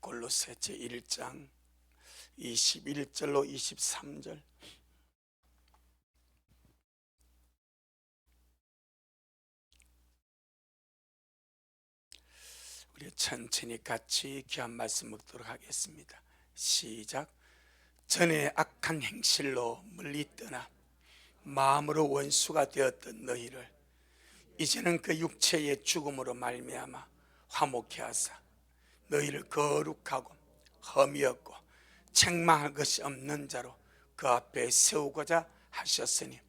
골로새 제1장 21절로 23절. 우리 천천히 같이 귀한 말씀 묵도록 하겠습니다. 시작. 전에 악한 행실로 멀리 떠나 마음으로 원수가 되었던 너희를 이제는 그 육체의 죽음으로 말미암아 화목케 하사 너희를 거룩하고 흠이 없고 책망할 것이 없는 자로 그 앞에 세우고자 하셨으니,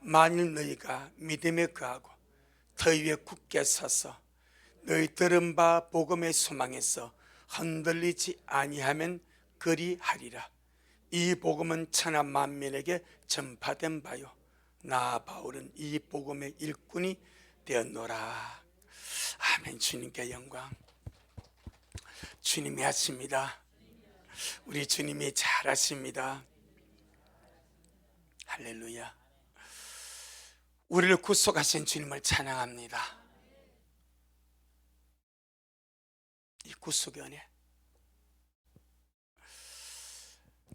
만일 너희가 믿음에 거하고 더 위에 굳게 서서 너희 들은 바 복음의 소망에서 흔들리지 아니하면 그리하리라. 이 복음은 천하 만민에게 전파된 바요, 나 바울은 이 복음의 일꾼이 되었노라. 아멘. 주님께 영광. 주님이 하십니다. 우리 주님이 잘하십니다. 할렐루야. 우리를 구속하신 주님을 찬양합니다. 이 구속의 은혜,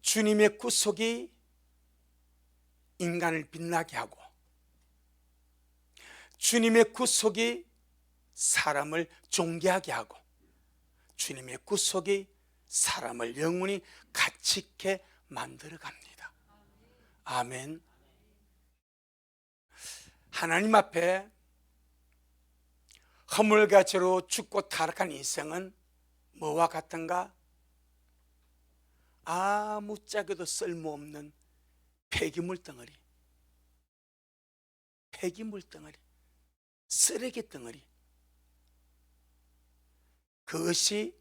주님의 구속이 인간을 빛나게 하고 주님의 구속이 사람을 존귀하게 하고 주님의 구속이 사람을 영원히 가치 있게 만들어 갑니다. 아멘. 하나님 앞에 허물가지로 죽고 타락한 인생은 뭐와 같은가? 아무짝에도 쓸모없는 폐기물 덩어리, 쓰레기 덩어리. 그것이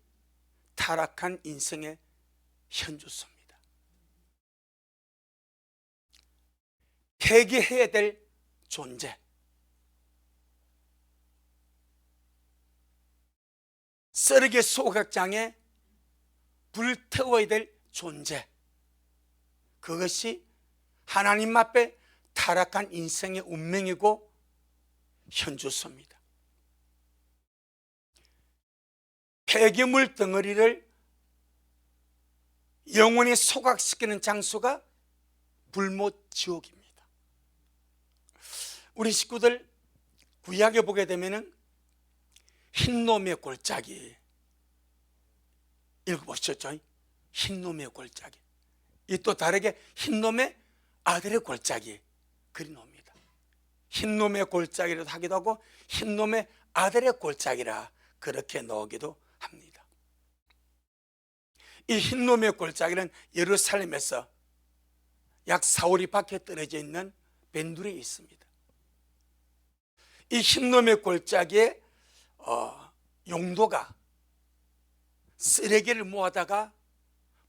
타락한 인생의 현주소입니다. 폐기해야 될 존재, 쓰레기 소각장에 불태워야 될 존재, 그것이 하나님 앞에 타락한 인생의 운명이고 현주소입니다. 폐기물 덩어리를 영원히 소각시키는 장소가 불못 지옥입니다. 우리 식구들 구약에 보게 되면은 흰놈의 골짜기 읽어보셨죠? 흰놈의 골짜기. 이 또 다르게 흰놈의 아들의 골짜기 그리놉니다. 흰놈의 골짜기라도 하기도 하고 흰놈의 아들의 골짜기라 그렇게 넣기도 합니다. 이 흰놈의 골짜기는 예루살렘에서 약 4~5리 밖에 떨어져 있는 벤두리에 있습니다. 이 흰놈의 골짜기의 용도가 쓰레기를 모아다가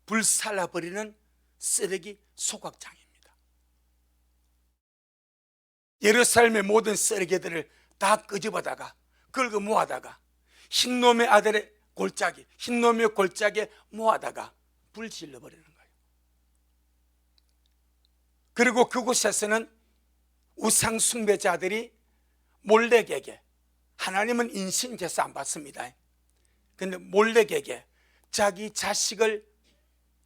불살라버리는 쓰레기 소각장입니다. 예루살렘의 모든 쓰레기들을 다 끄집어다가 긁어 모아다가 흰놈의 아들의 골짜기, 흰놈의 골짜기에 모아다가 불 질러버리는 거예요. 그리고 그곳에서는 우상 숭배자들이 몰렉에게, 하나님은 인신제사 안 받습니다. 근데 몰렉에게 자기 자식을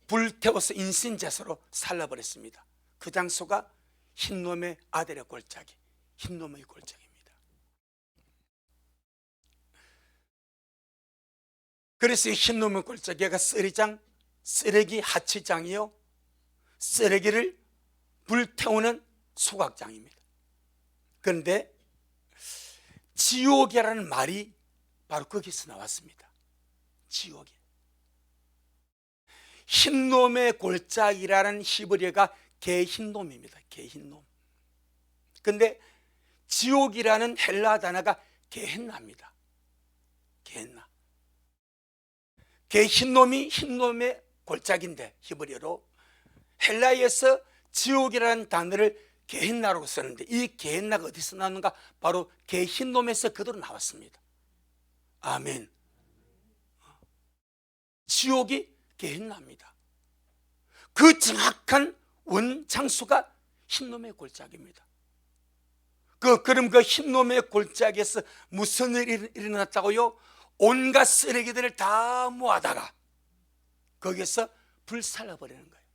불태워서 인신제사로 살라버렸습니다. 그 장소가 흰놈의 아들의 골짜기, 흰놈의 골짜기입니다. 그래서 이 흰놈의 골짜기가 쓰레기 하치장이요, 쓰레기를 불태우는 소각장입니다. 그런데 지옥이라는 말이 바로 거기서 나왔습니다. 지옥이. 흰놈의 골짜기라는 히브리어가 게흰놈입니다. 게흰놈. 근데 지옥이라는 헬라 단어가 게헨나입니다. 게헨나. 게흰놈이 흰놈의 골짜기인데 히브리어로, 헬라에서 지옥이라는 단어를 게헨나라고 쓰는데 이 게헨나가 어디서 나오는가? 바로 게흰놈에서 그대로 나왔습니다. 아멘. 지옥이 게헨나입니다. 그 정확한 원장소가 흰놈의 골짜기입니다. 그럼 그 흰놈의 골짜기에서 무슨 일이 일어났다고요? 온갖 쓰레기들을 다 모아다가 거기에서 불살라버리는 거예요.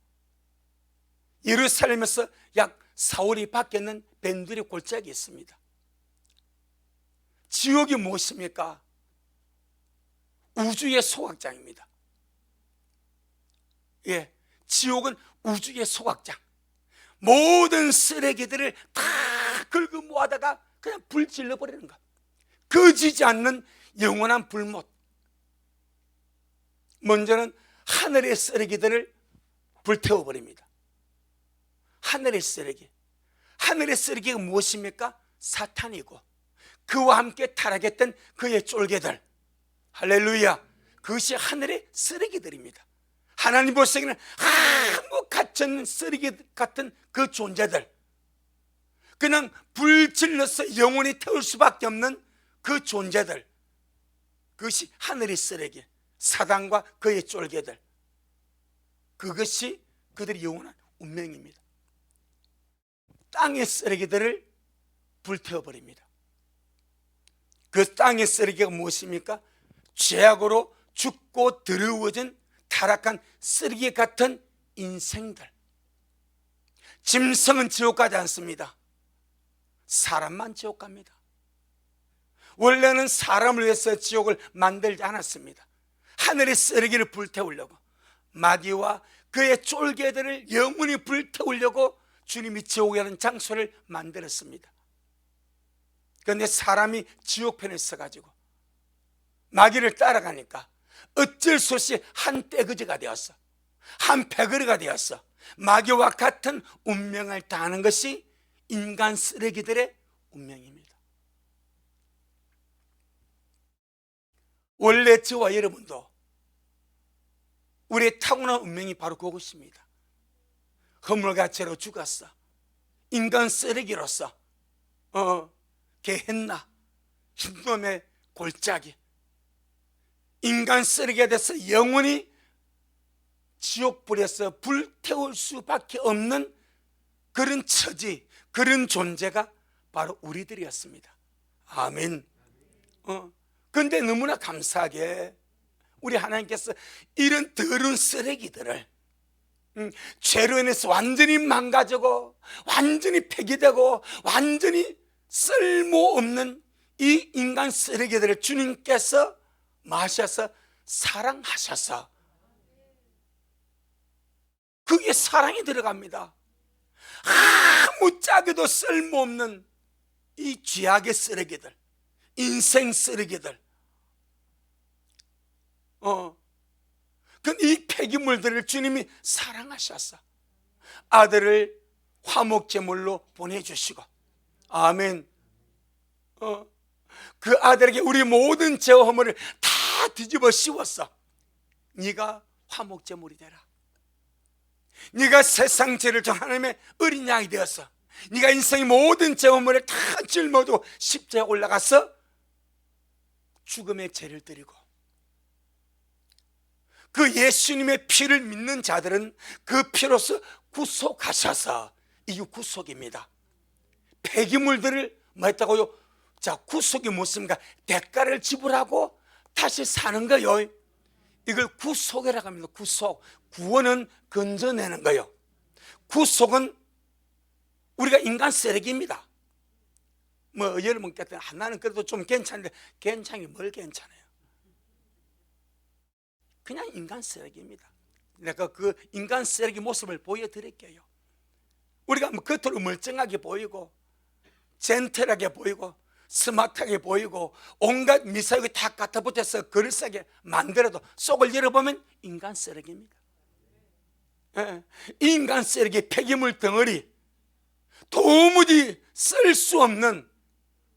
예루살렘에서 약 4월이 바뀌는 벤두리 골짜기 있습니다. 지옥이 무엇입니까? 우주의 소각장입니다. 예, 지옥은 우주의 소각장. 모든 쓰레기들을 다 긁어 모아다가 그냥 불 질러버리는 것. 꺼지지 않는 영원한 불못. 먼저는 하늘의 쓰레기들을 불태워버립니다. 하늘의 쓰레기. 하늘의 쓰레기가 무엇입니까? 사탄이고 그와 함께 타락했던 그의 쫄개들. 할렐루야. 그것이 하늘의 쓰레기들입니다. 하나님 보시기에는 아무 갇혀있는 쓰레기 같은 그 존재들, 그냥 불 질러서 영원히 태울 수밖에 없는 그 존재들, 그것이 하늘의 쓰레기, 사단과 그의 쫄개들. 그것이 그들의 영원한 운명입니다. 땅의 쓰레기들을 불태워버립니다. 그 땅의 쓰레기가 무엇입니까? 죄악으로 죽고 더러워진 타락한 쓰레기 같은 인생들. 짐승은 지옥 가지 않습니다. 사람만 지옥 갑니다. 원래는 사람을 위해서 지옥을 만들지 않았습니다. 하늘의 쓰레기를 불태우려고, 마귀와 그의 쫄개들을 영원히 불태우려고 주님이 지옥이라는 장소를 만들었습니다. 그런데 사람이 지옥편에 서가지고 마귀를 따라가니까 어쩔 수 없이 한 떼거지가 되었어. 한 패거리가 되었어. 마귀와 같은 운명을 당하는 것이 인간 쓰레기들의 운명입니다. 원래 저와 여러분도 우리의 타고난 운명이 바로 그것입니다. 허물과죄로 죽었어. 인간 쓰레기로서 게헨나, 흰놈의 골짜기, 인간 쓰레기가 돼서 영원히 지옥불에서 불태울 수밖에 없는 그런 처지, 그런 존재가 바로 우리들이었습니다. 아멘. 그런데 너무나 감사하게 우리 하나님께서 이런 더러운 쓰레기들을 죄로 인해서 완전히 망가지고 완전히 폐기되고 완전히 쓸모없는 이 인간 쓰레기들을 주님께서 마셔서 사랑하셔서, 그게 사랑이 들어갑니다. 아무 짝에도 쓸모없는 이 죄악의 쓰레기들, 인생 쓰레기들, 이 폐기물들을 주님이 사랑하셔서 아들을 화목제물로 보내주시고, 아멘. 그 아들에게 우리 모든 죄와 허물을 다 뒤집어 씌웠어. 네가 화목제물이 되라. 네가 세상 죄를 정 하나님의 어린 양이 되었어. 네가 인생의 모든 죄와 허물을 다 짊어지고 십자가에 올라가서 죽음의 죄를 드리고, 그 예수님의 피를 믿는 자들은 그 피로서 구속하셔서, 이게 구속입니다. 폐기물들을 뭐 했다고요? 자, 구속이 무엇입니까? 대가를 지불하고 다시 사는 거요. 이걸 구속이라고 합니다. 구속. 구원은 건져내는 거요. 구속은 우리가 인간 쓰레기입니다. 뭐 여러분께서 나는 그래도 좀 괜찮은데, 괜찮이 뭘 괜찮아요? 그냥 인간 쓰레기입니다. 내가 그 인간 쓰레기 모습을 보여드릴게요. 우리가 뭐 겉으로 멀쩡하게 보이고 젠틀하게 보이고 스마트하게 보이고 온갖 미사역이 다 갖다 붙여서 그럴싸하게 만들어도 속을 열어보면 인간 쓰레기입니다. 인간 쓰레기, 폐기물 덩어리, 도무지 쓸 수 없는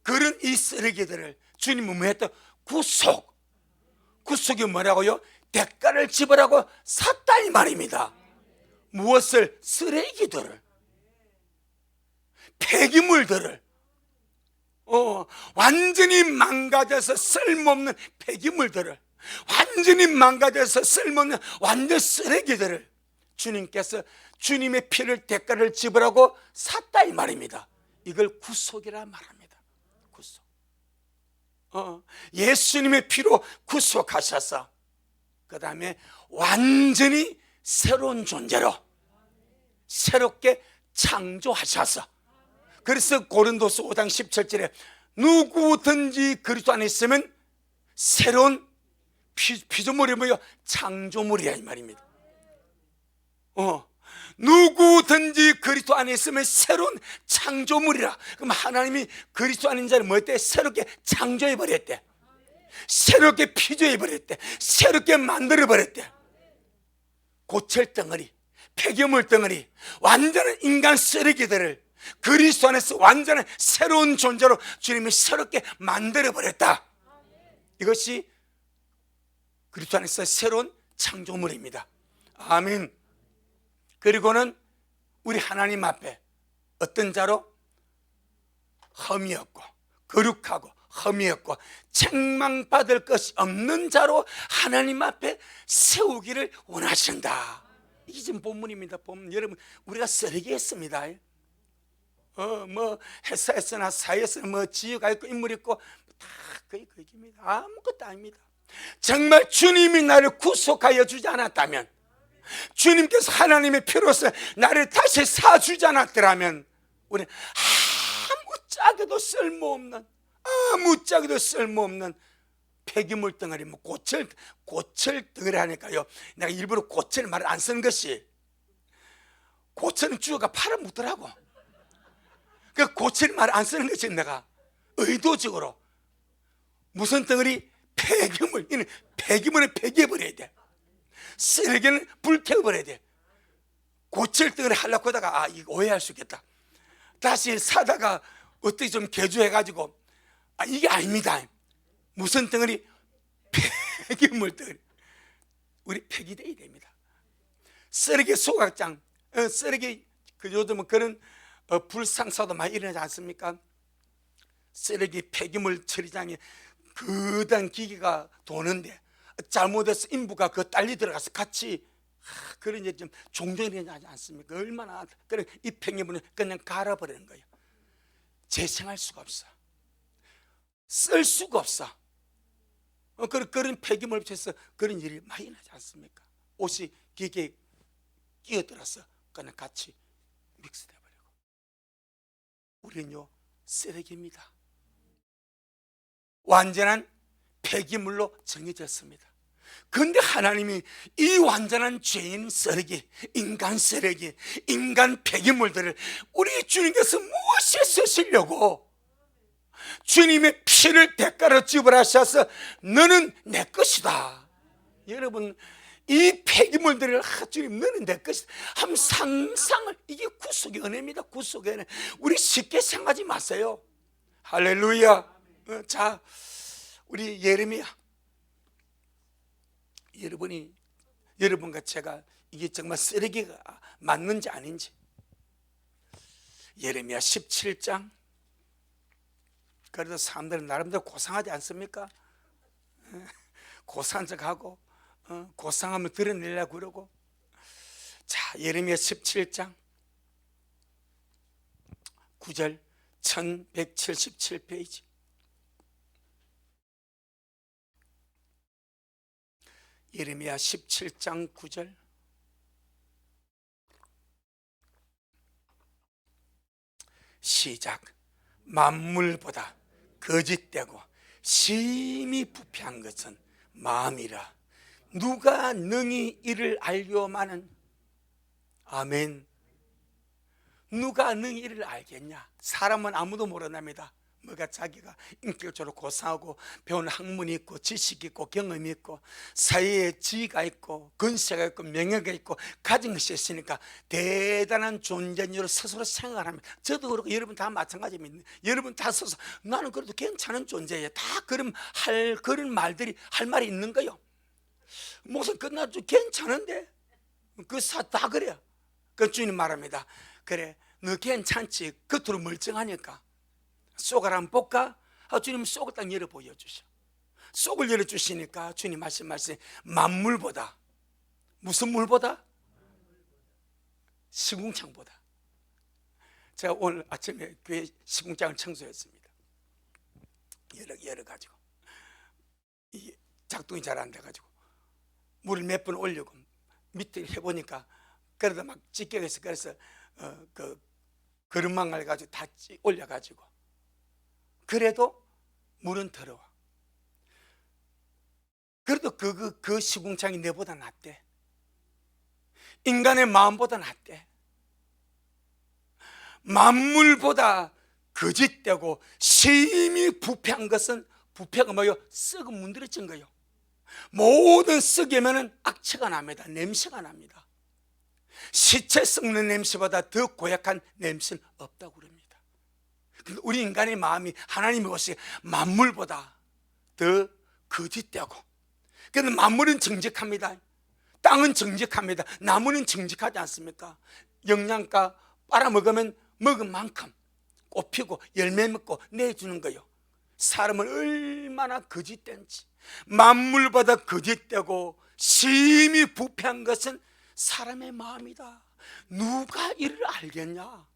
그런 이 쓰레기들을 주님은 뭐 했다? 구속. 구속이 뭐라고요? 대가를 지불하고 샀다 이 말입니다. 무엇을? 쓰레기들을, 폐기물들을, 완전히 망가져서 쓸모없는 폐기물들을, 완전히 망가져서 쓸모없는 완전 쓰레기들을 주님께서 주님의 피를, 대가를 지불하고 샀다 이 말입니다. 이걸 구속이라 말합니다. 구속. 예수님의 피로 구속하셔서 그 다음에 완전히 새로운 존재로 새롭게 창조하셔서, 그래서 고린도서 5장 17절에 누구든지 그리스도 안에 있으면 새로운 피조물이 뭐예요? 창조물이야 이 말입니다. 누구든지 그리스도 안에 있으면 새로운 창조물이라. 그럼 하나님이 그리스도 안에 있는 자를 뭐 했대? 새롭게 창조해 버렸대. 새롭게 피조해 버렸대. 새롭게 만들어 버렸대. 고철 덩어리, 폐기물 덩어리, 완전한 인간 쓰레기들을 그리스도 안에서 완전한 새로운 존재로 주님이 새롭게 만들어 버렸다. 이것이 그리스도 안에서 새로운 창조물입니다. 아멘. 그리고는 우리 하나님 앞에 어떤 자로? 흠이 없고 거룩하고 흠이 없고 책망받을 것이 없는 자로 하나님 앞에 세우기를 원하신다. 이게 지금 본문입니다. 본문. 여러분, 우리가 쓰레기 했습니다. 뭐 회사에서나 사회에서나 뭐 지위가 있고 인물이 있고 다 거의 그 얘기입니다. 아무것도 아닙니다. 정말 주님이 나를 구속하여 주지 않았다면, 주님께서 하나님의 피로서 나를 다시 사주지 않았더라면, 우리는 아무짝에도 쓸모없는 폐기물 덩어리, 뭐 고철 덩어리 하니까요, 내가 일부러 고철 말을 안 쓰는 것이, 고철은 주어가 팔아 묻더라고. 그 고철 말을 안 쓰는 것이 내가 의도적으로 무슨 덩어리? 폐기물. 이는 폐기물은 폐기해버려야 돼. 쓰레기는 불태워버려야 돼. 고철 덩어리 하려고 하다가 이거 오해할 수 있겠다. 다시 사다가 어떻게 좀 개조해가지고 이게 아닙니다. 무슨 덩어리? 폐기물 덩어리. 우리 폐기돼야 됩니다. 쓰레기 소각장, 쓰레기 요즘은 그런 불상사도 많이 일어나지 않습니까? 쓰레기 폐기물 처리장에 거대한 기계가 도는데 잘못해서 인부가 그 딸리 들어가서 같이 그런 일이 좀 종종 일어나지 않습니까? 얼마나 그런 이 폐기물은 그냥 갈아버리는 거예요. 재생할 수가 없어. 쓸 수가 없어. 그런 폐기물 붙여서 그런 일이 많이 일어나지 않습니까? 옷이 기계에 끼어들어서 그냥 같이 믹스돼 버리고. 우리는요 쓰레기입니다. 완전한 폐기물로 정해졌습니다. 그런데 하나님이 이 완전한 죄인 쓰레기, 인간 쓰레기, 인간 폐기물들을 우리 주님께서 무엇에 쓰시려고 주님의 피를 대가로 지불하셔서 너는 내 것이다. 여러분, 이 폐기물들을 주님 너는 내 것이다 한번 상상을, 이게 구속의 은혜입니다. 구속의 은혜. 우리 쉽게 생각하지 마세요. 할렐루야. 자, 우리 예레미야, 여러분과 제가 이게 정말 쓰레기가 맞는지 아닌지, 예레미야 17장. 그래도 사람들은 나름대로 고상하지 않습니까? 고상한 척하고 고상함을 드러내려고 그러고. 자, 예레미야 17장 9절, 1177페이지. 예레미야 17장 9절. 시작. 만물보다 거짓되고 심히 부패한 것은 마음이라. 누가 능히 이를 알려마는. 아멘. 누가 능히 이를 알겠냐? 사람은 아무도 모른답니다. 뭐가 자기가 인격적으로 고상하고 배운 학문이 있고 지식이 있고 경험이 있고 사회에 지위가 있고 권세가 있고 명예가 있고 가진 것이 있으니까 대단한 존재로 스스로 생각을 합니다. 저도 그렇고 여러분 다 마찬가지입니다. 여러분 다 스스로 나는 그래도 괜찮은 존재예요. 다 그런 말들이 할 말이 있는 거요. 목사 끝나도 괜찮은데 다 그래요. 그 주님 말합니다. 그래, 너 괜찮지? 겉으로 멀쩡하니까 속을 한번 볼까? 주님 속을 딱 열어 보여주셔. 속을 열어주시니까 주님 말씀하신 만물보다, 무슨 물보다? 시궁창보다. 제가 오늘 아침에 교회 시궁창을 청소했습니다. 여러 가지고 이 작동이 잘 안 돼가지고 물을 몇 번 올리고 밑에 해보니까 그러다 막 찌개에서 그래서 그 그릇망을 가지고 다 올려가지고 그래도 물은 더러워. 그래도 그 시궁창이 내보다 낫대. 인간의 마음보다 낫대. 만물보다 거짓되고 심히 부패한 것은, 부패가 뭐요? 썩어 문드러진 거요. 모든 썩이면은 악취가 납니다. 냄새가 납니다. 시체 썩는 냄새보다 더 고약한 냄새는 없다고 그럽니다. 근데 우리 인간의 마음이 하나님이 보시기에 만물보다 더 거짓되고, 그런데 만물은 정직합니다. 땅은 정직합니다. 나무는 정직하지 않습니까? 영양가 빨아먹으면 먹은 만큼 꽃피고 열매 먹고 내주는 거요. 사람은 얼마나 거짓된지. 만물보다 거짓되고 심히 부패한 것은 사람의 마음이다. 누가 이를 알겠냐?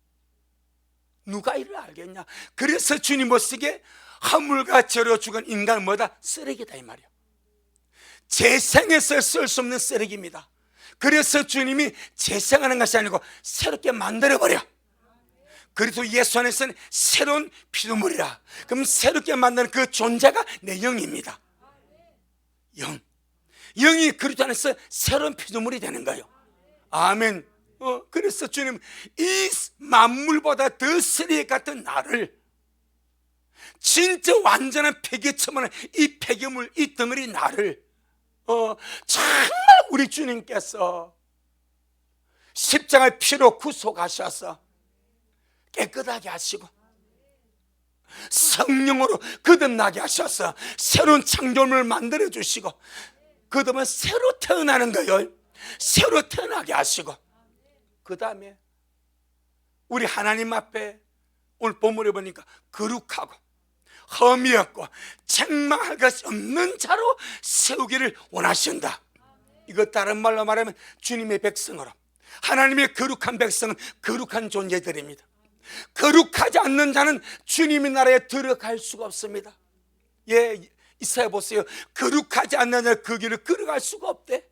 누가 이를 알겠냐? 그래서 주님 보시기에 화물과 재로 죽은 인간은 뭐다? 쓰레기다 이 말이야. 재생해서 쓸 수 없는 쓰레기입니다. 그래서 주님이 재생하는 것이 아니고 새롭게 만들어버려. 그래서 예수 안에서는 새로운 피조물이라. 그럼 새롭게 만드는 그 존재가 내 영입니다. 영이 그리스도 안에서 새로운 피조물이 되는 거예요. 아멘. 그래서 주님 이 만물보다 더 쓰레기 같은 나를, 진짜 완전한 폐기처만한 이 폐기물, 이 덩어리 나를 정말 우리 주님께서 십자가의 피로 구속하셔서 깨끗하게 하시고 성령으로 거듭나게 하셔서 새로운 창조물을 만들어 주시고, 거듭은 새로 태어나는 거예요. 새로 태어나게 하시고, 그 다음에 우리 하나님 앞에 오늘 본문에 보니까 거룩하고 흠이 없고 책망할 것이 없는 자로 세우기를 원하신다. 이거 다른 말로 말하면 주님의 백성으로, 하나님의 거룩한 백성은 거룩한 존재들입니다. 거룩하지 않는 자는 주님의 나라에 들어갈 수가 없습니다. 예, 이사야 보세요. 거룩하지 않는 자는 그 길을 걸어갈 수가 없대.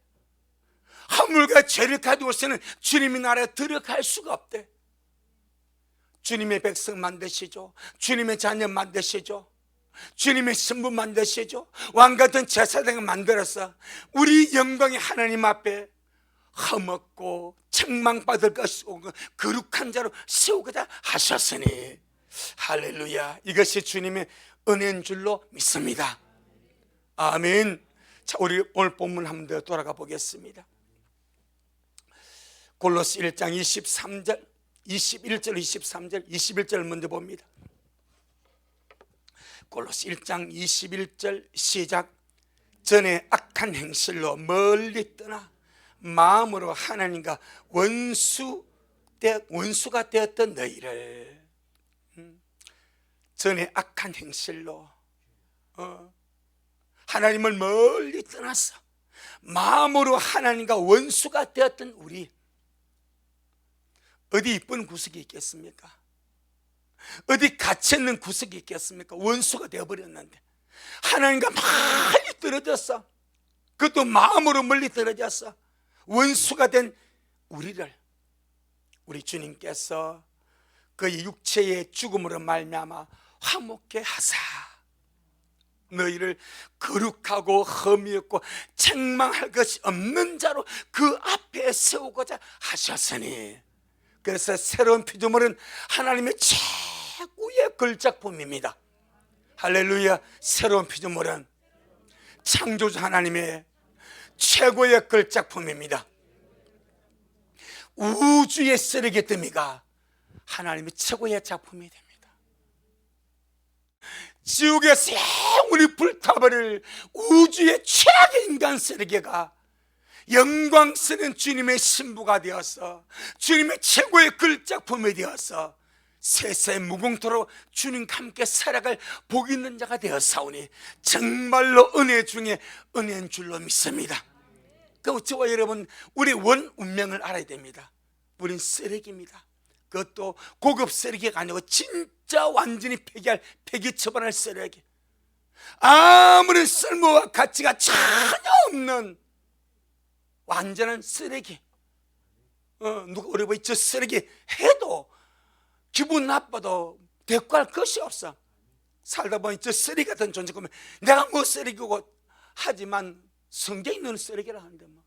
화물과 죄를 가지고 있으면 주님의 나라에 들어갈 수가 없대. 주님의 백성 만드시죠. 주님의 자녀 만드시죠. 주님의 신부 만드시죠. 왕같은 제사장을 만들어서 우리 영광의 하나님 앞에 흠없고 책망받을 것이고 거룩한 자로 세우고자 하셨으니, 할렐루야, 이것이 주님의 은혜인 줄로 믿습니다. 아멘. 자, 우리 오늘 본문 한 번 더 돌아가 보겠습니다. 골로새 1장 23절, 21절, 23절, 21절 먼저 봅니다. 골로새 1장 21절 시작. 전에 악한 행실로 멀리 떠나 마음으로 하나님과 원수가 되었던 너희를, 전에 악한 행실로 하나님을 멀리 떠나서 마음으로 하나님과 원수가 되었던 우리, 어디 이쁜 구석이 있겠습니까? 어디 갇혀있는 구석이 있겠습니까? 원수가 되어버렸는데 하나님과 많이 떨어졌어. 그것도 마음으로 멀리 떨어졌어. 원수가 된 우리를 우리 주님께서 그 육체의 죽음으로 말미암아 화목케 하사 너희를 거룩하고 흠이 없고 책망할 것이 없는 자로 그 앞에 세우고자 하셨으니, 그래서 새로운 피조물은 하나님의 최고의 걸작품입니다. 할렐루야. 새로운 피조물은 창조주 하나님의 최고의 걸작품입니다. 우주의 쓰레기 더미가 하나님의 최고의 작품이 됩니다. 지옥에서 영원히 불타버릴 우주의 최악의 인간 쓰레기가 영광스러운 주님의 신부가 되어서 주님의 최고의 걸작품이 되어서 세세 무궁토록 주님과 함께 살아갈 복 있는 자가 되었사오니 정말로 은혜 중에 은혜인 줄로 믿습니다. 그 저와 여러분, 우리 원 운명을 알아야 됩니다. 우린 쓰레기입니다. 그것도 고급 쓰레기가 아니고 진짜 완전히 폐기할, 폐기 처분할 쓰레기, 아무런 쓸모와 가치가 전혀 없는 완전한 쓰레기, 누가 우리 보이 저 쓰레기 해도 기분 나빠도 대꾸할 것이 없어. 살다 보니 저 쓰레기 같은 존재 보면 내가 뭐 쓰레기고 하지만 성경이 너는 쓰레기라 하는데 뭐.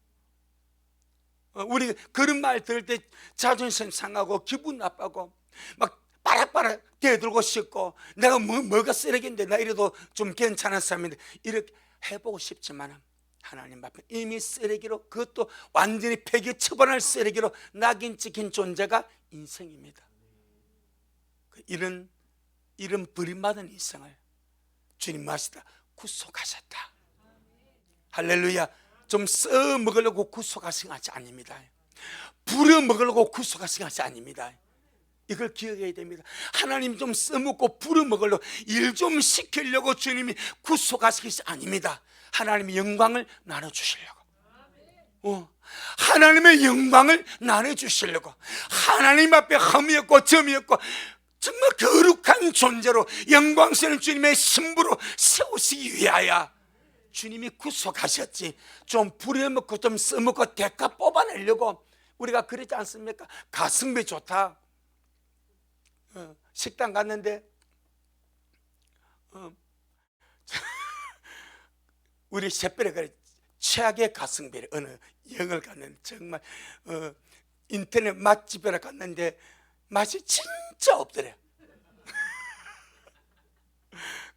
우리 그런 말 들을 때 자존심 상하고 기분 나빠고 막 바락바락 대들고 싶고 내가 뭐가 쓰레기인데 나 이래도 좀 괜찮은 사람인데 이렇게 해보고 싶지만 하나님 앞에 이미 쓰레기로, 그것도 완전히 폐기 처분할 쓰레기로 낙인 찍힌 존재가 인생입니다. 이런 버림받은 인생을 주님 마시다 구속하셨다. 할렐루야. 좀 써먹으려고 구속하신 것이 아닙니다. 부려먹으려고 구속하신 것이 아닙니다. 이걸 기억해야 됩니다. 하나님 좀 써먹고 부려먹으려고 일 좀 시키려고 주님이 구속하신 것이 아닙니다. 하나님의 영광을 나눠주시려고, 하나님의 영광을 나눠주시려고, 하나님 앞에 흠이 없고 점이 없고 정말 거룩한 존재로 영광스러운 주님의 신부로 세우시기 위하여 주님이 구속하셨지, 좀 부려먹고 좀 써먹고 대가 뽑아내려고 우리가 그러지 않습니까? 가성비 좋다, 식당 갔는데 우리 샛별에 그래 최악의 가성비를 어느 영을 갔는데 정말 인터넷 맛집에 갔는데 맛이 진짜 없더래.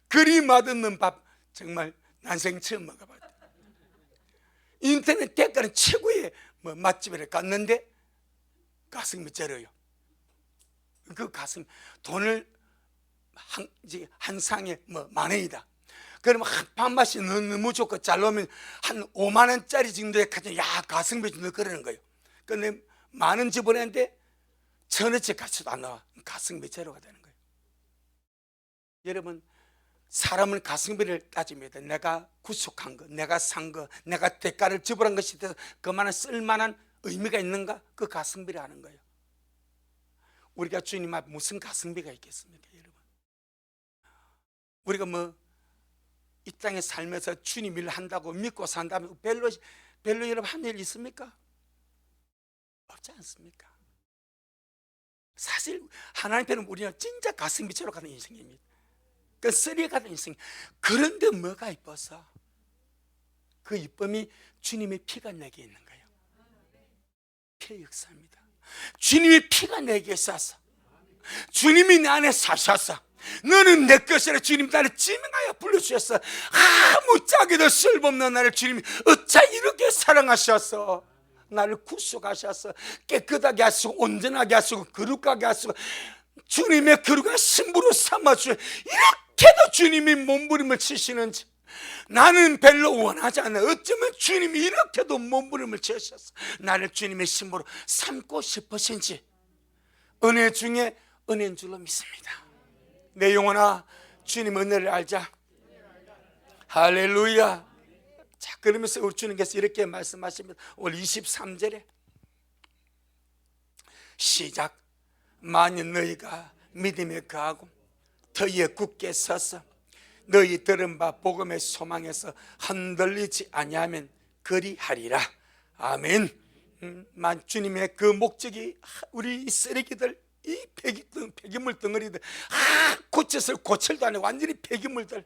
그리 맛없는 밥 정말 난생 처음 먹어봤다. 인터넷 대가는 최고의 맛집에 갔는데 가성비 제로요. 그 가슴 돈을 한 상에 만 원이다. 그러면 한 밥맛이 너무 좋고 잘 나오면 한 5만 원짜리 정도에 가지고 야 가성비 좀 그러는 거예요. 근데 만 원 집어냈는데 1,000원씩 가치도 안 나와. 가성비 제로가 되는 거예요. 여러분, 사람은 가성비를 따집니다. 내가 구속한 거, 내가 산 거, 내가 대가를 지불한 것이 돼서 그만한 쓸만한 의미가 있는가? 그 가성비를 하는 거예요. 우리가 주님 앞에 무슨 가성비가 있겠습니까, 여러분? 우리가 이 땅에 살면서 주님 일을 한다고 믿고 산다면 별로 여러분 한 일 있습니까? 없지 않습니까? 사실 하나님께는 우리는 진짜 가성비처럼 가는 인생입니다. 그 쓰레기 같은 인생. 그런데 뭐가 이뻐서? 그 이쁨이 주님의 피가 내게 있는 거예요. 피의 역사입니다. 주님의 피가 내게 있어서 주님이 내 안에 사셔서 너는 내 것이라 주님 나를 지명하여 불러주셨어. 아무짝에도 쓸모없는 나를 주님이 어찌 이렇게 사랑하셔서 나를 구속하셔서 깨끗하게 하시고 온전하게 하시고 거룩하게 하시고 주님의 거룩한 신부로 삼아주셔. 이렇게도 주님이 몸부림을 치시는지 나는 별로 원하지 않아. 어쩌면 주님이 이렇게도 몸부림을 치셔서 나를 주님의 신부로 삼고 싶으신지 은혜 중에 은혜인 줄로 믿습니다. 내 영혼아, 주님 은혜를 알자. 할렐루야. 자, 그러면서 우리 주님께서 이렇게 말씀하십니다. 오늘 23절에 시작. 만일 너희가 믿음에 거하고 더위에 굳게 서서 너희 들은 바 복음의 소망에서 흔들리지 아니하면 그리하리라. 아멘. 주님의 그 목적이 우리 쓰레기들, 이 폐기물 덩어리들, 고쳐서 고철도 안 해. 완전히 폐기물들.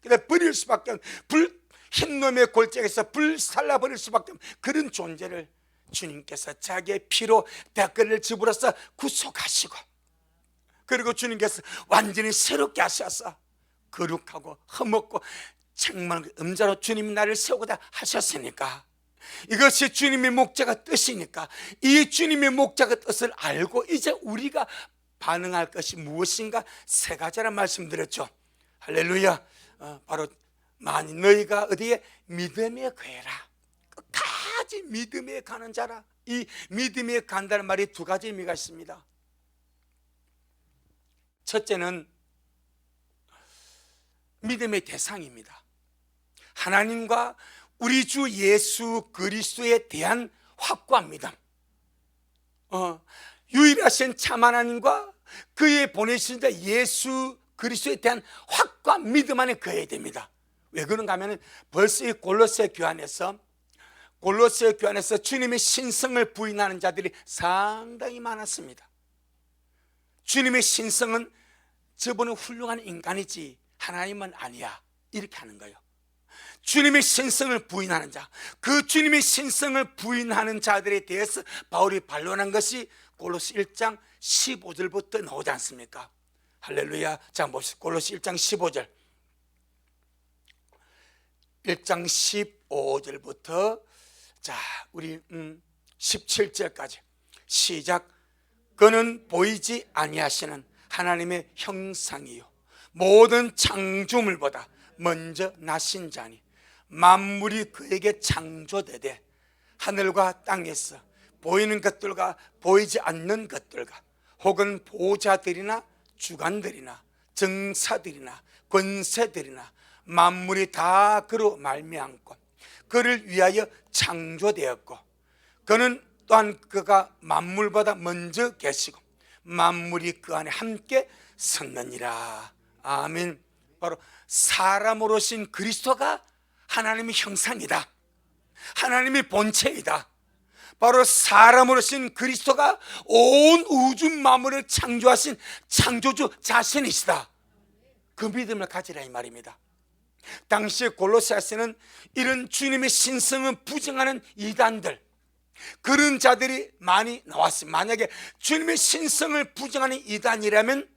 그래 버릴 수밖에 없는 흰 놈의 골짜기에서 불 살라버릴 수밖에 없는 그런 존재를 주님께서 자기의 피로 대가를 지불해서 구속하시고, 그리고 주님께서 완전히 새롭게 하셔서 거룩하고 흠없고 정말 음자로 주님이 나를 세우고자 하셨으니까, 이것이 주님의 목자가 뜻이니까 이 주님의 목자가 뜻을 알고 이제 우리가 반응할 것이 무엇인가 세 가지라 말씀드렸죠. 할렐루야. 바로 만일 너희가 어디에 믿음에 거해라. 끝까지 믿음에 가는 자라. 이 믿음에 간다는 말이 두 가지 의미가 있습니다. 첫째는 믿음의 대상입니다. 하나님과 우리 주 예수 그리스도에 대한 확고한 믿음, 유일하신 참 하나님과 그의 보내신 자 예수 그리스도에 대한 확고한 믿음 안에 거해야 됩니다. 왜 그런가 하면 벌써 이 골로새 교환에서 골로새 교회 안에서 주님의 신성을 부인하는 자들이 상당히 많았습니다. 주님의 신성은 저분은 훌륭한 인간이지 하나님은 아니야, 이렇게 하는 거예요. 주님의 신성을 부인하는 자, 그 주님의 신성을 부인하는 자들에 대해서 바울이 반론한 것이 골로새 1장 15절부터 나오지 않습니까? 할렐루야. 자, 봅시다. 골로새 1장 15절, 1장 15절부터 자, 우리 17절까지 시작. 그는 보이지 아니하시는 하나님의 형상이요 모든 창조물보다 먼저 나신 자니 만물이 그에게 창조되되 하늘과 땅에서 보이는 것들과 보이지 않는 것들과 혹은 보좌들이나 주관들이나 정사들이나 권세들이나 만물이 다 그로 말미암고 그를 위하여 창조되었고 그는 또한 그가 만물보다 먼저 계시고 만물이 그 안에 함께 섰느니라. 아멘. 바로 사람으로 오신 그리스도가 하나님의 형상이다, 하나님의 본체이다. 바로 사람으로 오신 그리스도가 온 우주 만물을 창조하신 창조주 자신이시다. 그 믿음을 가지라 이 말입니다. 당시 골로새서는 이런 주님의 신성을 부정하는 이단들, 그런 자들이 많이 나왔습니다. 만약에 주님의 신성을 부정하는 이단이라면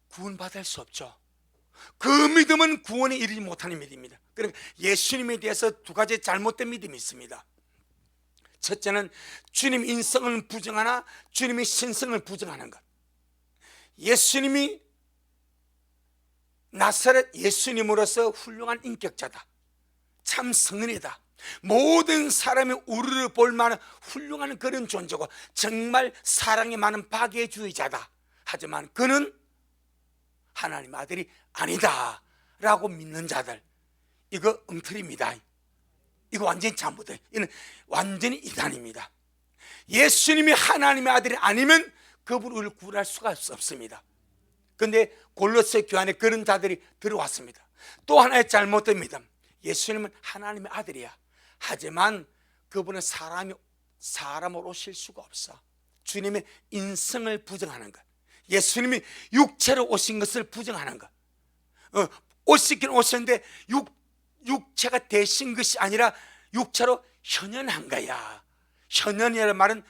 구원받을 수 없죠. 그 믿음은 구원에 이르지 못하는 믿음입니다. 그러니까 예수님에 대해서 두 가지 잘못된 믿음이 있습니다. 첫째는 주님 인성을 부정하나 주님의 신성을 부정하는 것. 예수님이 나사렛 예수님으로서 훌륭한 인격자다, 참 성인이다, 모든 사람이 우르르 볼 만한 훌륭한 그런 존재고 정말 사랑이 많은 박애주의자다. 하지만 그는 하나님 아들이 아니다 라고 믿는 자들, 이거 엉터리입니다. 이거 완전히 잘못돼요. 이는 완전히 이단입니다. 예수님이 하나님의 아들이 아니면 그분을 구원할 수가 없습니다. 그런데 골로새 교회 안에 그런 자들이 들어왔습니다. 또 하나의 잘못된 믿음, 예수님은 하나님의 아들이야, 하지만 그분은 사람으로 오실 수가 없어. 주님의 인성을 부정하는 것, 예수님이 육체로 오신 것을 부정하는 것. 오시긴 오셨는데 육체가 되신 것이 아니라 육체로 현현한 거야. 현현이라는 말은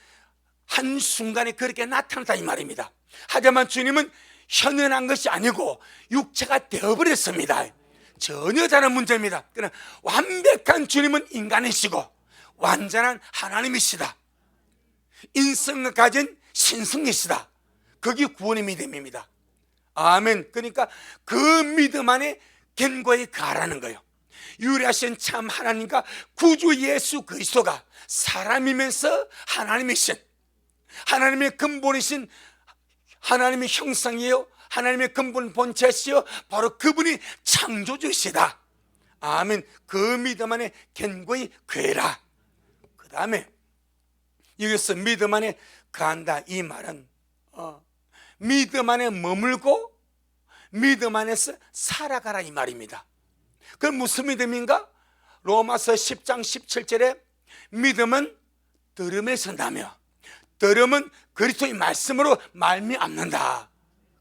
한순간에 그렇게 나타났다 이 말입니다. 하지만 주님은 현현한 것이 아니고 육체가 되어버렸습니다. 전혀 다른 문제입니다. 그러나 완벽한 주님은 인간이시고 완전한 하나님이시다, 인성을 가진 신성이시다. 그게 구원의 믿음입니다. 아멘. 그러니까 그 믿음 안에 견고히 가라는 거예요. 유일하신 참 하나님과 구주 예수 그리스도가 사람이면서 하나님이신, 하나님의 근본이신, 하나님의 형상이요 하나님의 근본 본체시요 바로 그분이 창조주시다. 아멘. 그 믿음 안에 견고히 괴라. 그 다음에 여기서 믿음 안에 간다 이 말은 믿음 안에 머물고 믿음 안에서 살아가라 이 말입니다. 그건 무슨 믿음인가? 로마서 10장 17절에 믿음은 들음에서 나며 들음은 그리스도의 말씀으로 말미암는다.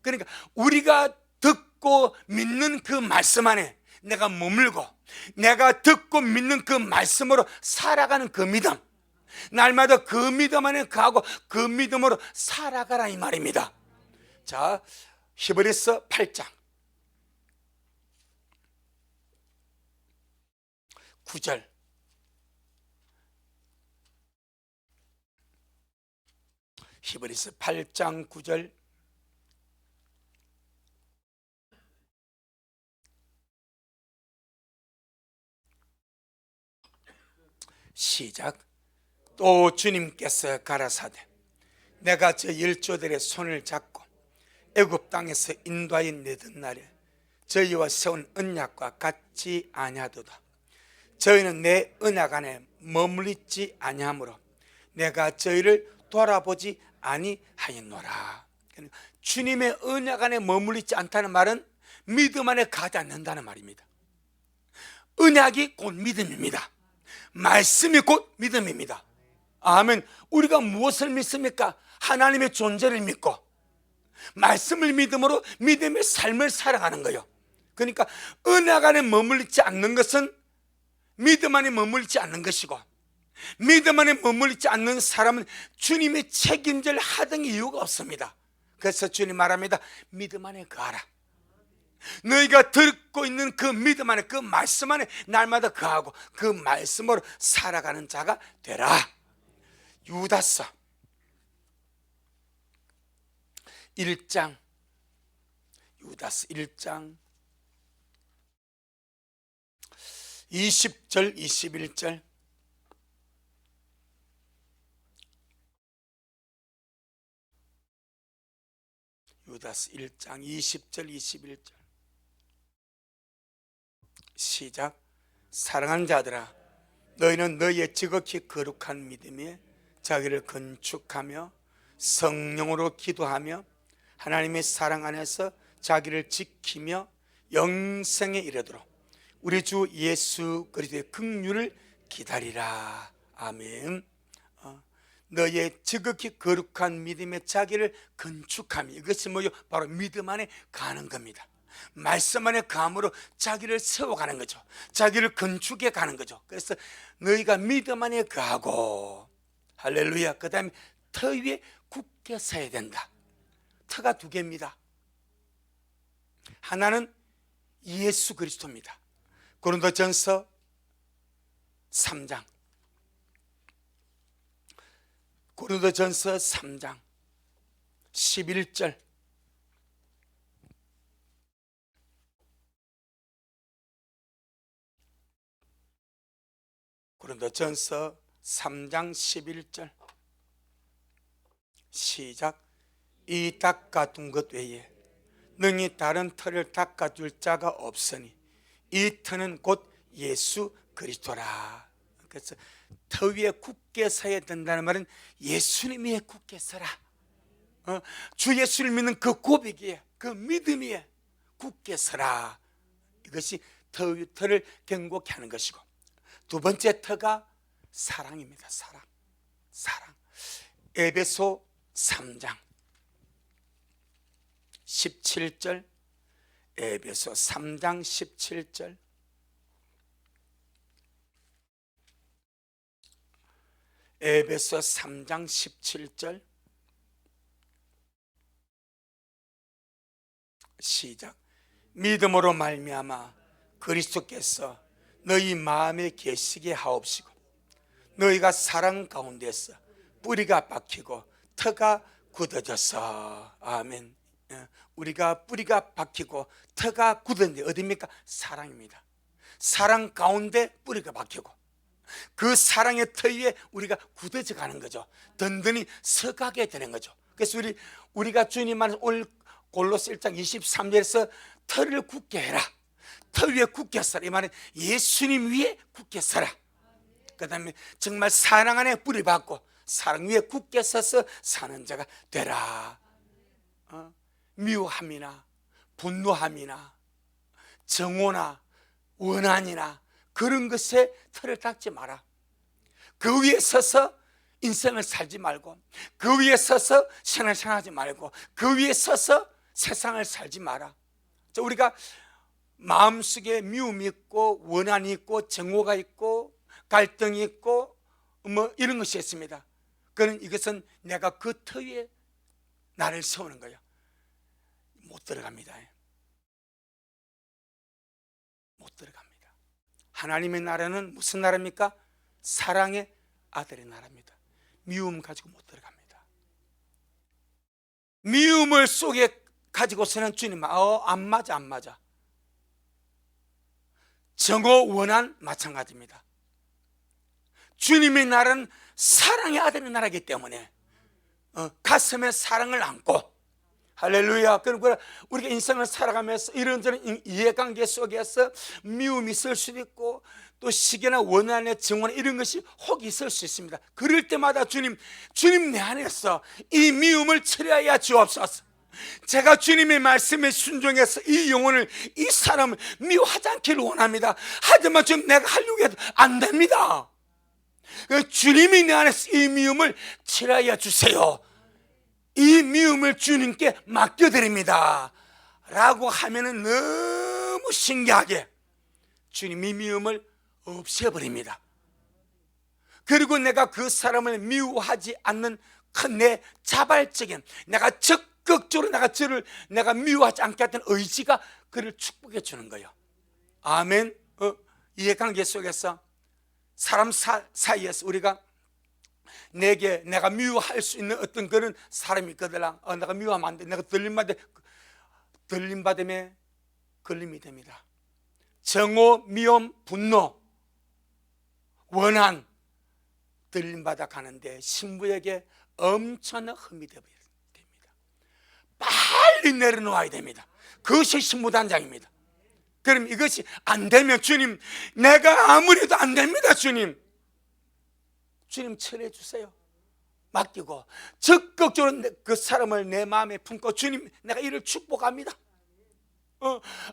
그러니까 우리가 듣고 믿는 그 말씀 안에 내가 머물고 내가 듣고 믿는 그 말씀으로 살아가는 그 믿음, 날마다 그 믿음 안에 가고 그 믿음으로 살아가라 이 말입니다. 자, 히브리서 8장 9절, 히브리서 8장 9절, 시작. 또 주님께서 가라사대 내가 저 열조들의 손을 잡고 애굽 땅에서 인도하여 내던 날에 저희와 세운 언약과 같지 아니하도다. 저희는 내 언약 안에 머물리지 아니하므로 내가 저희를 돌아보지 아니하였노라. 주님의 언약 안에 머물리지 않다는 말은 믿음 안에 가지 않는다는 말입니다. 언약이 곧 믿음입니다. 말씀이 곧 믿음입니다. 아멘. 우리가 무엇을 믿습니까? 하나님의 존재를 믿고 말씀을 믿음으로 믿음의 삶을 살아가는 거예요. 그러니까 은혜 안에 머물지 않는 것은 믿음 안에 머물지 않는 것이고, 믿음 안에 머물지 않는 사람은 주님의 책임질 하등 이유가 없습니다. 그래서 주님 말합니다. 믿음 안에 거하라. 너희가 듣고 있는 그 믿음 안에, 그 말씀 안에 날마다 거하고 그 말씀으로 살아가는 자가 되라. 유다서 1장, 유다서 1장 20절 21절. 유다서 1장 20절 21절. 시작. 사랑하는 자들아, 너희는 너희의 지극히 거룩한 믿음에 자기를 건축하며 성령으로 기도하며 하나님의 사랑 안에서 자기를 지키며 영생에 이르도록 우리 주 예수 그리스도의 긍휼을 기다리라. 아멘. 너희의 지극히 거룩한 믿음에 자기를 건축하며, 이것이 뭐요? 바로 믿음 안에 가는 겁니다. 말씀 안에 감으로 자기를 세워가는 거죠. 자기를 건축해 가는 거죠. 그래서 너희가 믿음 안에 가고, 할렐루야. 그 다음에 터 위에 굳게 서야 된다. 터가 두 개입니다. 하나는 예수 그리스도입니다. 고린도전서 3장, 고린도전서 3장 11절. 고린도전서 3장 11절. 시작. 이 닦아둔 것 외에 능히 다른 터를 닦아줄 자가 없으니 이 터는 곧 예수 그리스도라. 그래서 터 위에 굳게 서야 된다는 말은 예수님 위에 굳게 서라. 주 예수를 믿는 그 고백이에, 그 믿음이에 굳게 서라. 이것이 터를 견고케 하는 것이고, 두 번째 터가 사랑입니다. 사랑. 에베소 3장 17절. 에베소 3장 17절. 에베소 3장 17절. 시작. 믿음으로 말미암아 그리스도께서 너희 마음에 계시게 하옵시고 너희가 사랑 가운데서 뿌리가 박히고 터가 굳어져서. 아멘. 우리가 뿌리가 박히고 터가 굳었는데 어디입니까? 사랑입니다. 사랑 가운데 뿌리가 박히고 그 사랑의 터 위에 우리가 굳어져 가는 거죠. 든든히 서가게 되는 거죠. 그래서 우리가 주님만 오늘 골로새 1장 23절에서 터를 굳게 해라, 터 위에 굳게 서라, 이 말은 예수님 위에 굳게 서라. 그 다음에 정말 사랑 안에 뿌리 박고 사랑 위에 굳게 서서 사는 자가 되라. 미워함이나 분노함이나 정오나 원한이나 그런 것에 털을 닦지 마라. 그 위에 서서 인생을 살지 말고, 그 위에 서서 신을 생활하지 말고, 그 위에 서서 세상을 살지 마라. 우리가 마음속에 미움이 있고 원한이 있고 정오가 있고 갈등이 있고 뭐 이런 것이 있습니다. 그는 이것은 내가 그 터 위에 나를 세우는 거예요. 못 들어갑니다. 못 들어갑니다. 하나님의 나라는 무슨 나라입니까? 사랑의 아들의 나라입니다. 미움 가지고 못 들어갑니다. 미움을 속에 가지고서는 주님 안 맞아. 정오 원한 마찬가지입니다. 주님의 나라는 사랑의 아들의 나라이기 때문에 가슴에 사랑을 안고, 할렐루야. 그리고 우리가 인생을 살아가면서 이런저런 이해관계 속에서 미움이 있을 수도 있고 또 시기나 원한의 정원 이런 것이 혹 있을 수 있습니다. 그럴 때마다 주님 내 안에서 이 미움을 처리하여 주옵소서. 제가 주님의 말씀에 순종해서 이 영혼을, 이 사람을 미워하지 않기를 원합니다. 하지만 지금 내가 하려고 해도 안 됩니다. 주님이 내 안에서 이 미움을 칠하여 주세요. 이 미움을 주님께 맡겨드립니다 라고 하면은 너무 신기하게 주님이 미움을 없애버립니다. 그리고 내가 그 사람을 미워하지 않는 큰 내 자발적인, 내가 적극적으로 내가 미워하지 않겠다는 의지가 그를 축복해 주는 거예요. 아멘. 이해관계 속에서 사람 사이에서 우리가 내가 미워할 수 있는 어떤 그런 사람이 있거든. 내가 미워하면 안 돼. 내가 들림받음에 걸림이 됩니다. 정오, 미움, 분노, 원한 들림받아 가는데 신부에게 엄청난 흠이 됩니다. 빨리 내려놓아야 됩니다. 그것이 신부단장입니다. 그럼 이것이 안 되면 주님, 내가 아무래도 안 됩니다. 주님 처리해 주세요. 맡기고 적극적으로 그 사람을 내 마음에 품고 주님, 내가 이를 축복합니다.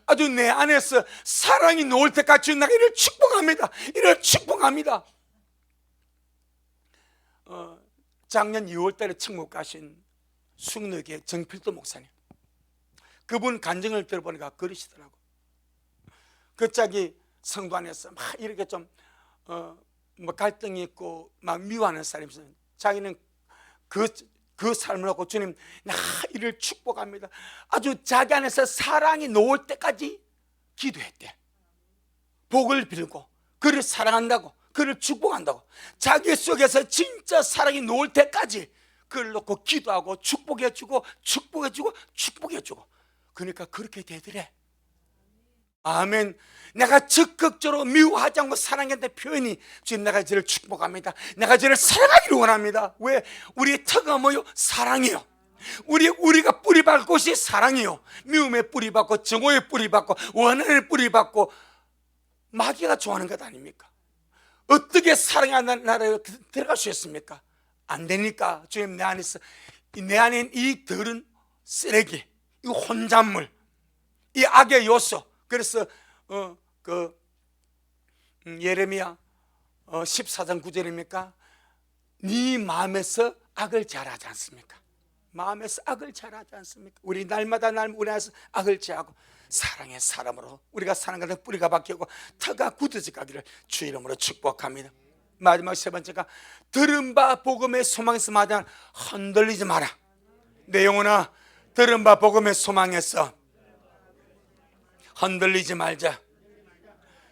아주 내 안에서 사랑이 놓을 때까지 내가 이를 축복합니다. 이를 축복합니다. 작년 2월 달에 천국 가신 숙녀교회 정필도 목사님, 그분 간증을 들어보니까 그러시더라고. 그 자기 성도 안에서 막 이렇게 좀 뭐 갈등이 있고 막 미워하는 사람이 있어요. 자기는 그 삶을 하고 주님, 나 이를 축복합니다. 아주 자기 안에서 사랑이 놓을 때까지 기도했대. 복을 빌고 그를 사랑한다고, 그를 축복한다고, 자기 속에서 진짜 사랑이 놓을 때까지 그를 놓고 기도하고 축복해주고 축복해주고 축복해주고, 그러니까 그렇게 되더래. 아멘. 내가 적극적으로 미워하지 않고 사랑한다는 표현이, 주님 내가 저를 축복합니다, 내가 저를 사랑하기를 원합니다. 왜? 우리의 터가 뭐요? 사랑이요. 우리가 뿌리박을 곳이 사랑이요. 미움에 뿌리박고 정오에 뿌리박고 원한에 뿌리박고 마귀가 좋아하는 것 아닙니까? 어떻게 사랑하는 나라에 들어갈 수 있습니까? 안 되니까 주님, 내 안에 이 더러운 쓰레기, 이 혼잣물, 이 악의 요소. 그래서 예레미야 14장 9절입니까? 네 마음에서 악을 잘하지 않습니까? 마음에서 악을 잘하지 않습니까? 우리 날마다 우리 안에서 악을 제하고 사랑의 사람으로 우리가 사는 것에 뿌리가 박히고 터가 굳어져 가기를 주 이름으로 축복합니다. 마지막 세 번째가, 들은 바 복음의 소망에서 마다 흔들리지 마라. 내 영혼아, 들은 바 복음의 소망에서 흔들리지 말자.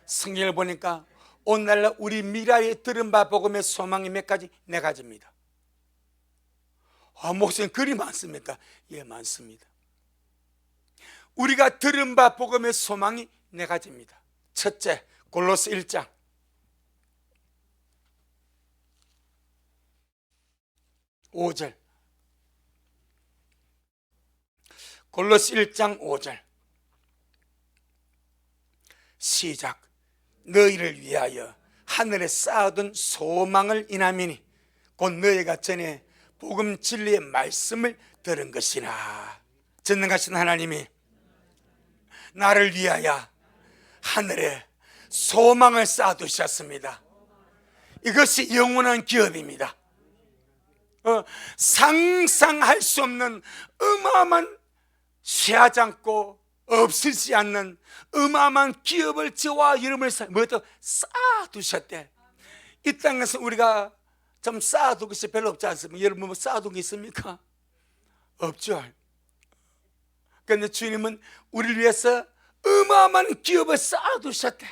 성경을 보니까 오늘날 우리 미라에 들은 바 복음의 소망이 몇 가지? 네 가지입니다. 목사님 그리 많습니까? 예, 많습니다. 우리가 들은 바 복음의 소망이 네 가지입니다. 첫째, 골로새 1장 5절. 골로새 1장 5절 시작. 너희를 위하여 하늘에 쌓아둔 소망을 인함이니 곧 너희가 전에 복음 진리의 말씀을 들은 것이나. 전능하신 하나님이 나를 위하여 하늘에 소망을 쌓아두셨습니다. 이것이 영원한 기업입니다. 상상할 수 없는 어마어마한, 쇠하지 않고 없으지 않는 어마어마한 기업을 저와 여러분을 쌓아두셨대. 이 땅에서 우리가 좀 쌓아둔 것이 별로 없지 않습니까? 여러분 뭐 쌓아둔 게 있습니까? 없죠. 그런데 주님은 우리를 위해서 어마어마한 기업을 쌓아두셨대.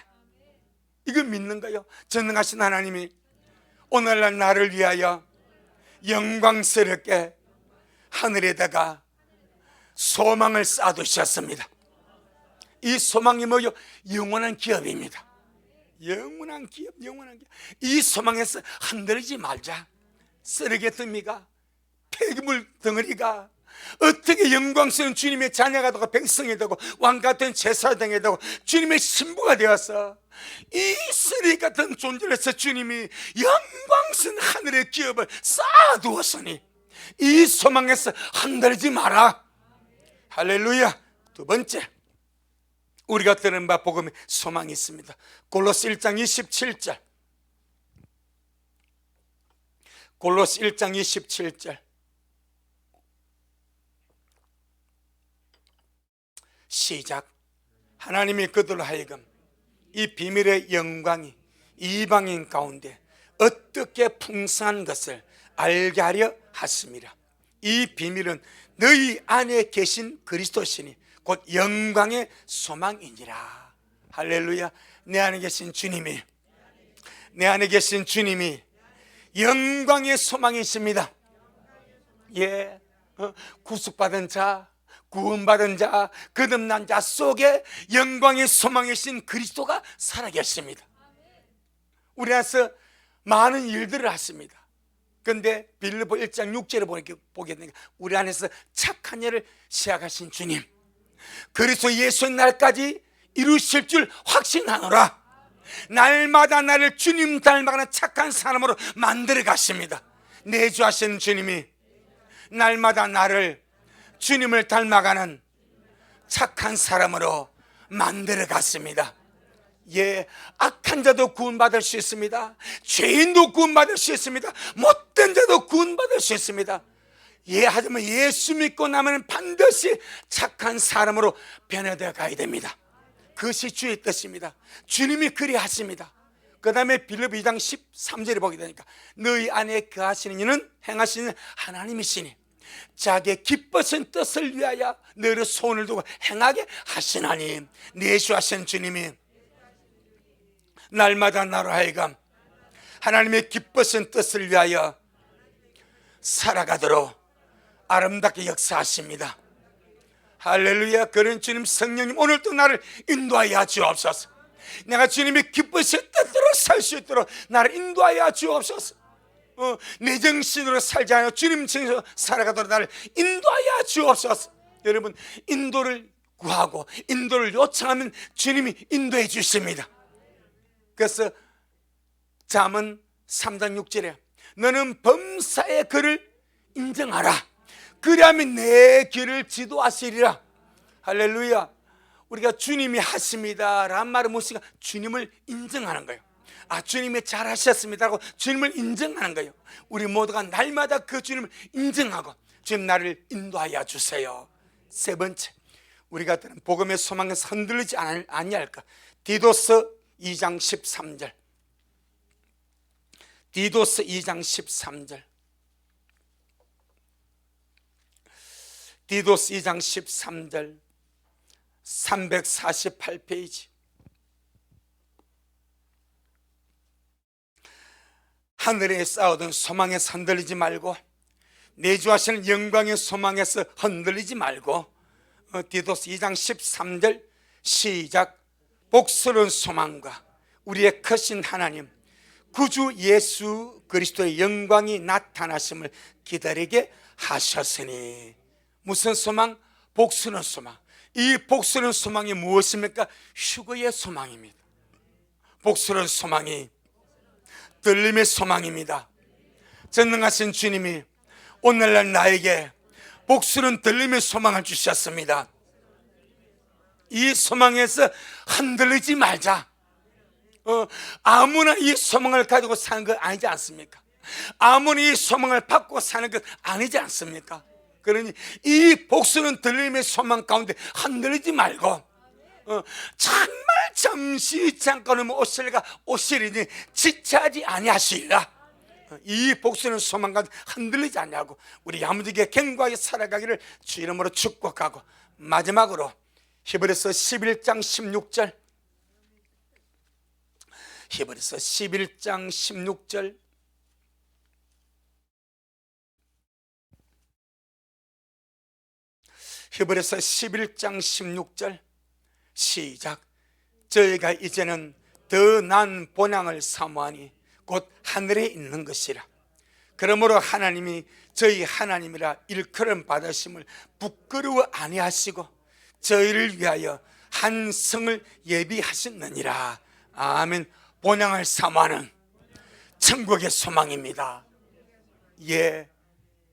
이거 믿는 거예요. 전능하신 하나님이 오늘날 나를 위하여 영광스럽게 하늘에다가 소망을 쌓아두셨습니다. 이 소망이 뭐요? 영원한 기업입니다. 영원한 기업, 영원한 기업. 이 소망에서 흔들리지 말자. 쓰레기 듭니까? 폐기물 덩어리가 어떻게 영광스러운 주님의 자녀가 되고 백성이 되고 왕 같은 제사장이 되고 주님의 신부가 되어서 이 쓰레기 같은 존재에서 주님이 영광스러운 하늘의 기업을 쌓아두었으니 이 소망에서 흔들리지 마라. 할렐루야. 두 번째, 우리가 들은 바 복음에 소망이 있습니다. 골로새 1장 27절 골로새 1장 27절. 시작. 하나님이 그들로 하여금 이 비밀의 영광이 이방인 가운데 어떻게 풍성한 것을 알게 하려 하심이라. 이 비밀은 너희 안에 계신 그리스도시니 곧 영광의 소망이니라. 할렐루야. 내 안에 계신 주님이, 내 안에 계신 주님이 영광의 소망이십니다. 예, 구속받은 자, 구원받은 자, 거듭난 자 속에 영광의 소망이신 그리스도가 살아계십니다. 우리 안에서 많은 일들을 하십니다. 그런데 빌립보 1장 6절에 보게 되니까 우리 안에서 착한 일을 시작하신 주님, 그리스도 예수의 날까지 이루실 줄 확신하노라. 날마다 나를 주님 닮아가는 착한 사람으로 만들어 가십니다. 내주하시는 주님이 날마다 나를 주님을 닮아가는 착한 사람으로 만들어 갔습니다. 예, 악한 자도 구원받을 수 있습니다. 죄인도 구원받을 수 있습니다. 못된 자도 구원받을 수 있습니다. 예, 하지만 예수 믿고 나면 반드시 착한 사람으로 변화되어 가야 됩니다. 그것이 주의 뜻입니다. 주님이 그리 하십니다. 그 다음에 빌립보 2장 13절에 보게 되니까 너희 안에 거하시는 이는 행하시는 하나님이시니 자기의 기쁘신 뜻을 위하여 너희를 손을 두고 행하게 하시나니. 내주하신 주님이 날마다 나로 하여금 하나님의 기쁘신 뜻을 위하여 살아가도록 아름답게 역사하십니다. 할렐루야. 그런 주님 성령님 오늘도 나를 인도하여 주옵소서. 내가 주님의 기쁘신 뜻대로 살 수 있도록 나를 인도하여 주옵소서. 내 정신으로 살지 않고 주님 정신으로 살아가도록 나를 인도하여 주옵소서. 여러분, 인도를 구하고 인도를 요청하면 주님이 인도해 주십니다. 그래서 잠언 3장 6절에 너는 범사의 그를 인정하라. 그리하면 내 길을 지도하시리라. 할렐루야. 우리가 주님이 하십니다 라는 말은 무엇인가? 주님을 인정하는 거예요. 아, 주님이 잘하셨습니다라고 주님을 인정하는 거예요. 우리 모두가 날마다 그 주님을 인정하고 주님 나를 인도하여 주세요. 세 번째, 우리가 들은 복음의 소망에서 흔들리지 아니할까? 디도스 2장 13절. 디도스 2장 13절. 디도스 2장 13절 348페이지. 하늘에 쌓아둔 소망에서 흔들리지 말고 내주하시는 영광의 소망에서 흔들리지 말고 디도스 2장 13절 시작. 복스러운 소망과 우리의 크신 하나님 구주 예수 그리스도의 영광이 나타나심을 기다리게 하셨으니. 무슨 소망? 복스러운 소망. 이 복스러운 소망이 무엇입니까? 휴거의 소망입니다. 복스러운 소망이 들림의 소망입니다. 전능하신 주님이 오늘날 나에게 복스러운 들림의 소망을 주셨습니다. 이 소망에서 흔들리지 말자. 아무나 이 소망을 가지고 사는 것 아니지 않습니까? 아무나 이 소망을 받고 사는 것 아니지 않습니까? 그러니 이 복수는 들림의 소망 가운데 흔들리지 말고 정말 잠시 잠깐은 오실까 오시리니 지체하지 아니하시리라. 이 복수는 소망 가운데 흔들리지 아니하고 우리 야무지게 견고하게 살아가기를 주 이름으로 축복하고, 마지막으로 히브리서 11장 16절, 히브리서 11장 16절, 히브리서 11장 16절 시작. 저희가 이제는 더 난 본향을 사모하니 곧 하늘에 있는 것이라. 그러므로 하나님이 저희 하나님이라 일컬음 받으심을 부끄러워 아니하시고 저희를 위하여 한 성을 예비하셨느니라. 아멘. 본향을 사모하는 천국의 소망입니다. 예,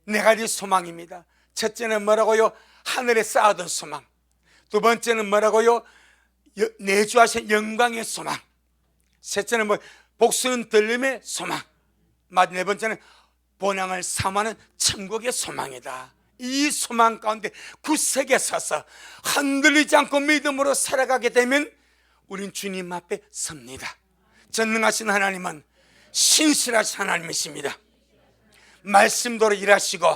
네 가지 소망입니다. 첫째는 뭐라고요? 하늘에 쌓아둔 소망. 두 번째는 뭐라고요? 내주하신 영광의 소망. 셋째는 뭐? 복수는 들림의 소망. 네 번째는 본향을 삼하는 천국의 소망이다. 이 소망 가운데 굳세게 서서 흔들리지 않고 믿음으로 살아가게 되면 우린 주님 앞에 섭니다. 전능하신 하나님은 신실하신 하나님이십니다. 말씀대로 일하시고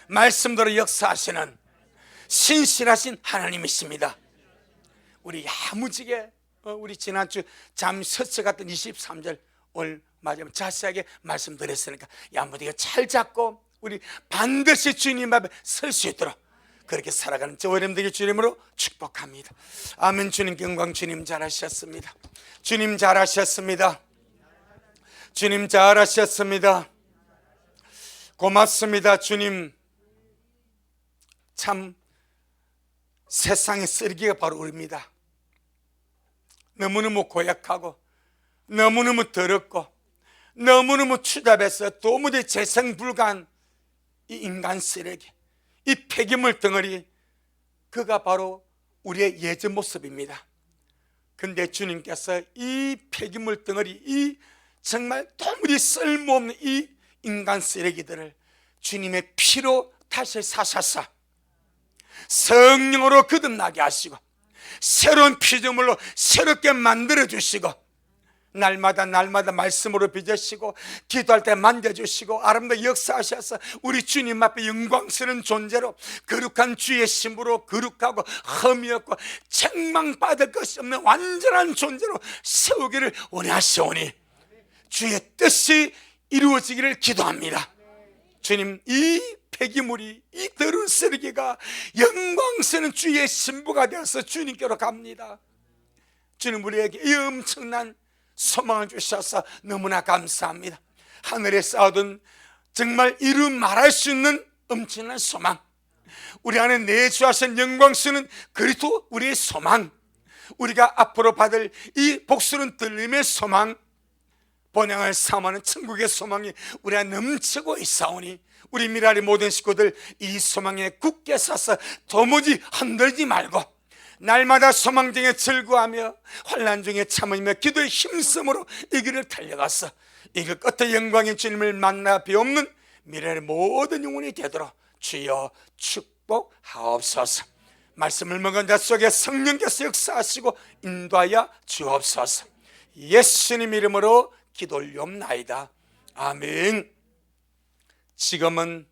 말씀대로 역사하시는 신실하신 하나님이십니다. 우리 야무지게 우리 지난주 잠 스쳐갔던 23절 오늘 마지막 자세하게 말씀드렸으니까 야무지게 잘 잡고 우리 반드시 주님 앞에 설 수 있도록 그렇게 살아가는 저와 여러분들에게 주님으로 축복합니다. 아멘. 주님께 영광. 주님 잘하셨습니다. 주님 잘하셨습니다. 주님 잘하셨습니다. 고맙습니다. 주님 참 세상의 쓰레기가 바로 우리입니다. 너무너무 고약하고 너무너무 더럽고 너무너무 추잡해서 도무지 재생 불가한 이 인간 쓰레기, 이 폐기물 덩어리, 그가 바로 우리의 예전 모습입니다. 근데 주님께서 이 폐기물 덩어리, 이 정말 도무지 쓸모없는 이 인간 쓰레기들을 주님의 피로 다시 사셔서 성령으로 거듭나게 하시고 새로운 피조물로 새롭게 만들어 주시고 날마다 말씀으로 빚으시고 기도할 때 만져주시고 아름다운 역사하셔서 우리 주님 앞에 영광스러운 존재로 거룩한 주의 신부로 거룩하고 흠이 없고 책망받을 것이 없는 완전한 존재로 세우기를 원하시오니 주의 뜻이 이루어지기를 기도합니다. 주님, 이 폐기물이, 이 더러운 쓰레기가 영광스러운 주의 신부가 되어서 주님께로 갑니다. 주님, 우리에게 이 엄청난 소망을 주셔서 너무나 감사합니다. 하늘에 쌓아둔 정말 이루 말할 수 있는 엄청난 소망, 우리 안에 내주하신 영광스러운 그리스도 우리의 소망, 우리가 앞으로 받을 이 복수는 들림의 소망, 본향을 삼하는 천국의 소망이 우리 안에 넘치고 있사오니 우리 미라리 모든 식구들 이 소망에 굳게 서서 도무지 흔들지 말고 날마다 소망 중에 즐거워하며 환난 중에 참으며 기도의 힘쓰므로 이 길을 달려가서 이 길 끝에 영광의 주님을 만나 배우는 미래의 모든 영혼이 되도록 주여 축복하옵소서. 말씀을 먹은 자 속에 성령께서 역사하시고 인도하여 주옵소서. 예수님 이름으로 기도 올리옵나이다. 아멘. 지금은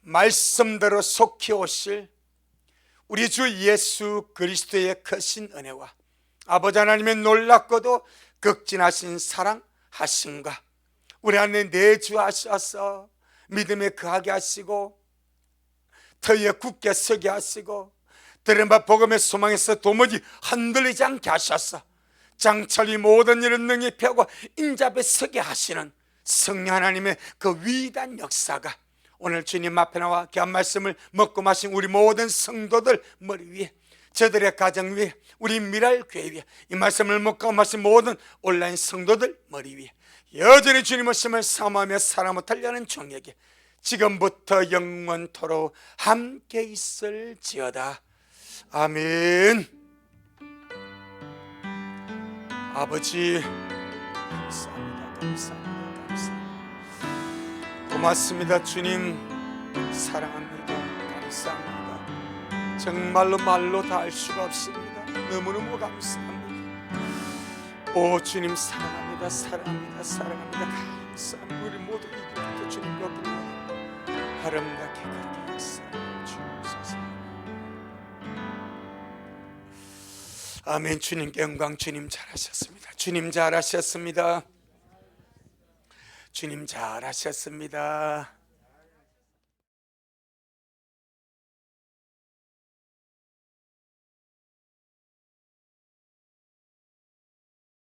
말씀대로 속히 오실 우리 주 예수 그리스도의 크신 은혜와 아버지 하나님의 놀랍고도 극진하신 사랑하심과 우리 안에 내주하셔서 믿음에 거하게 하시고 터에 굳게 서게 하시고 들은 바 복음의 소망에서 도무지 흔들리지 않게 하셔서 장철이 모든 일을 능히 펴고 인자앞에 서게 하시는 성령 하나님의 그 위대한 역사가 오늘 주님 앞에 나와 귀한 말씀을 먹고 마신 우리 모든 성도들 머리 위에, 저들의 가정 위에, 우리 미랄 교회 위에, 이 말씀을 먹고 마신 모든 온라인 성도들 머리 위에 여전히 주님의 심을 사모하며 사랑 못하려는 종에게 지금부터 영원토록 함께 있을지어다. 아멘. 아버지 감사합니다. 고맙습니다. 주님 사랑합니다. 감사합니다. 정말로 말로 다 할 수가 없습니다. 너무너무 감사합니다. 오 주님 사랑합니다. 감사합니다. 우리 모두 이제부터 주님 곁으로 아름답게 그렇게 역사해 주옵소서. 아멘. 주님께 영광. 주님 잘하셨습니다. 주님 잘하셨습니다. 주님 잘하셨습니다.